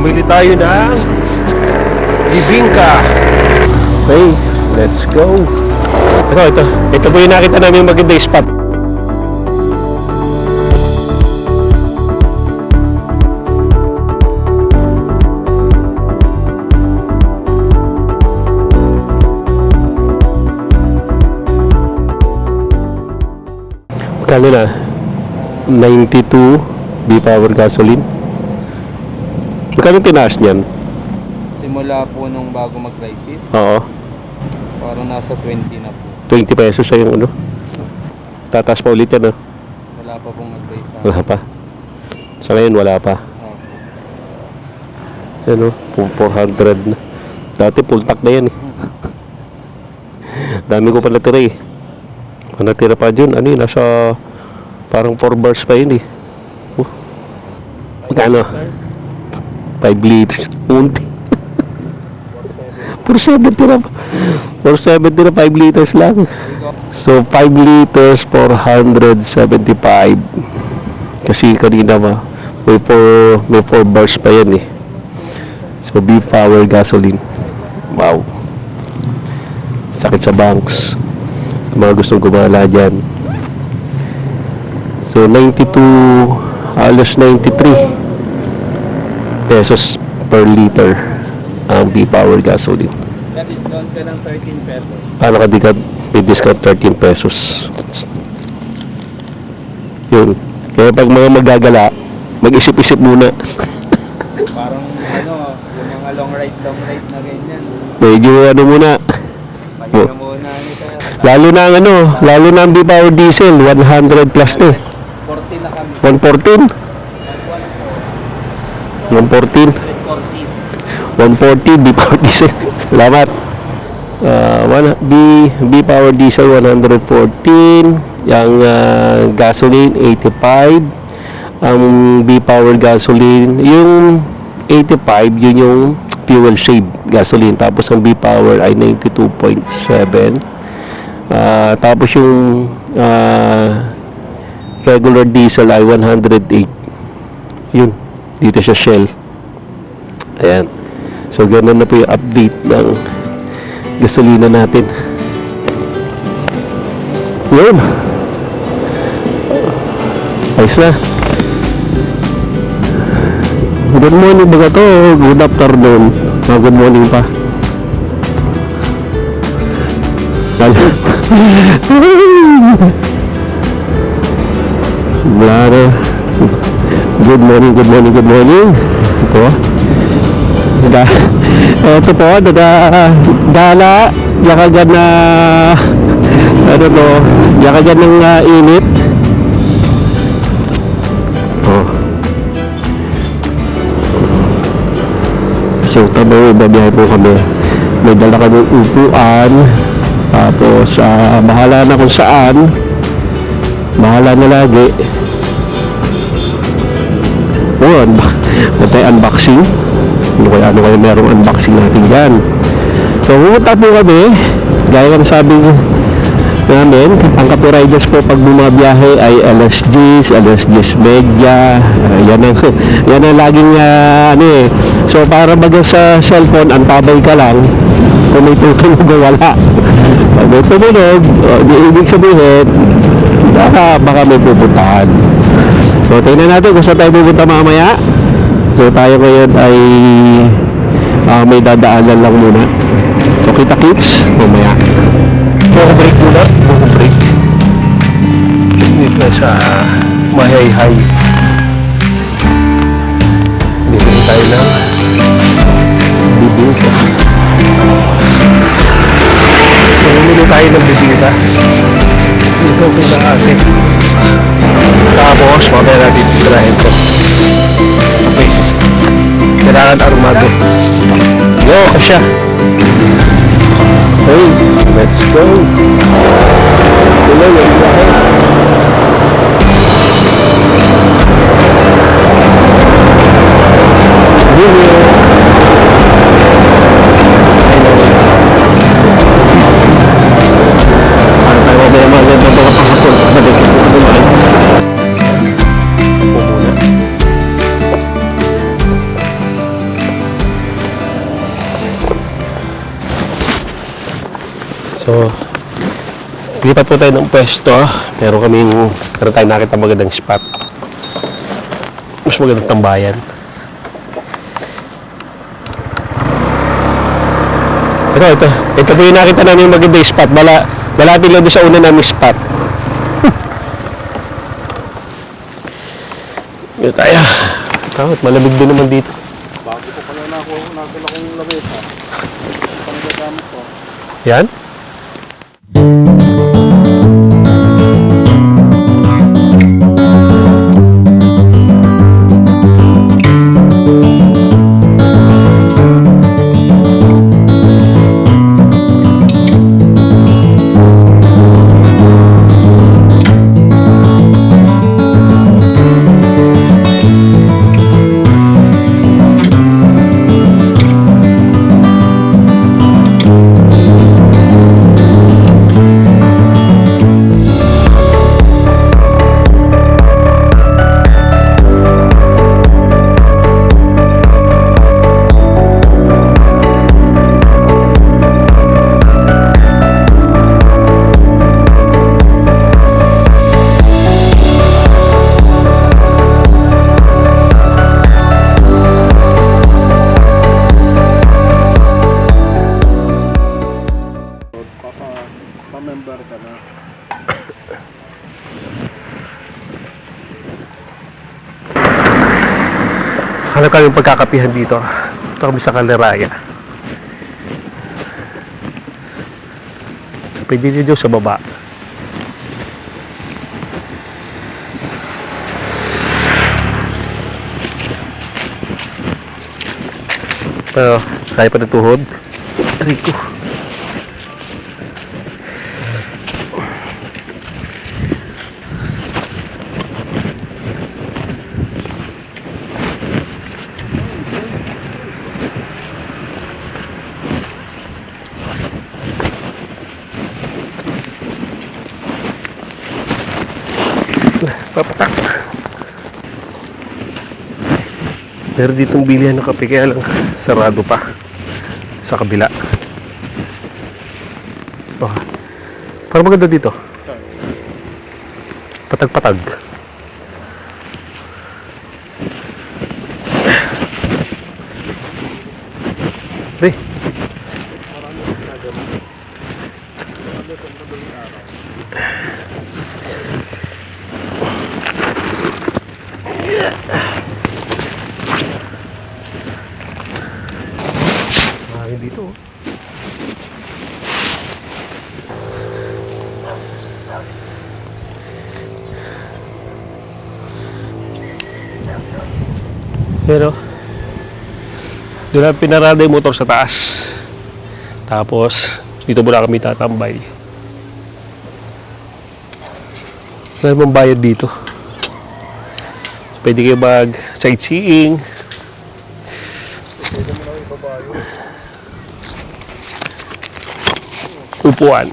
Bili tayo ng bibingka. Okay, let's go. Ito po yung nakita namin maganda yung spot. Magkano na? 92 V-Power gasoline. Magkano tinaas niyan? Simula po nung bago mag-crisis, Oo. parang nasa 20 na po. 20 pesos sa yung ano. Tataas pa ulit yan, no? Wala pa pong nag-rise sa Wala pa. Sa ngayon, wala pa. Ano, 400 na. Dati full tank na yan eh. Dami ko pa natira eh. Natira pa dyan. Ano yun, nasa parang 4 bars pa yun eh. Magkano? 5 liters. Unti. 470 na. 470 na 5 liters lang. So 5 liters 475. Kasi kanina may 4 bars pa yan eh. So V-Power gasoline. Wow. Sakit sa banks. Sa mga gustong gumala dyan. So 92, halos 93 pesos per liter ang V-Power gasoline. Na-discount ka ng 13 pesos. Paano ka di ka may discount 13 pesos? Yun. Kaya pag mga magagala, mag-isip-isip muna. Parang ano, yung mga long ride na ganyan. Medyo ano muna. Pahinga muna nito. Lalo na ang V-Power diesel, 100 plus na eh. 40 na kami. 114. 114. 140 V-Power diesel. Salamat. V-Power diesel 114. Yung gasoline 85. Ang V-Power gasoline, yung 85, yun yung fuel save gasoline. Tapos ang V-Power ay 92.7. Tapos yung regular diesel ay 108. Yun, dito sa Shell. Ayan. So ganun na po yung update ng gasolina natin. Yun. Ayos na. Good morning baga to. Good afternoon. Good morning pa. Blare. Good morning. Ito. Ito po, dala, yakagan na, ano to, yakagan ng init. Oh. So, tabi, babiyahe po kami. May dala kami upuan. Tapos, bahala na kung saan. Bahala na lagi. Oh, matay unboxing. Ano kaya merong unboxing natin dyan. So, pumunta po kami. Gaya ng sabi namin, ang Kape Riders po pag bumabiyahe ay LSGs Media. Yan ang laging ano eh. So, para baga sa cellphone, antabay ka lang. Kung may tutunog o wala. Pag may tumunog, ibig sabihin, baka may pupuntahan. So, tingnan natin kung saan tayo pupunta mamaya. So, tayo ngayon ay may dadaanan lang muna. So, kita-kits mamaya. Break muna. Break. Dito sa Mahayhay. Dito tayo lang. Bibingka. So, dito tayo ng bibingka. Ito na ate. Tapos, mamaya natin tirahin ko. Okay. Kailangan armado. Yo, kasya. Hey, let's go. Tuloy yung bahay. Ano tayo mamaya magandang mga panghapon? Balik ko kumain. So, lipat po tayo ng pwesto. Meron tayo nakita magandang spot. Mas magandang tambayan. Ito po yung nakita namin magandang spot. Malapit lang doon sa una namin spot. Ito tayo. Takot, malamig din naman dito. Bago ko pala nakala kong lamesa. Panggagamit ko. Yan? Pa-member ka na. Hanap kami pagkakapihan dito. Ito kami sa Kaleraya. So, pwede dito sa baba. Pero, kaya pa ng tuhod. Rico. Papatak. Meron ditong bilihan ng kape kaya lang sarado pa sa kabila. Oh, parang maganda dito. Patag-patag. Hey. Dito. Pero doon na pinarada yung motor sa taas. Tapos dito muna kami tatambay. Wala namang bayad dito. So, pwede kayo mag sightseeing. Upuan.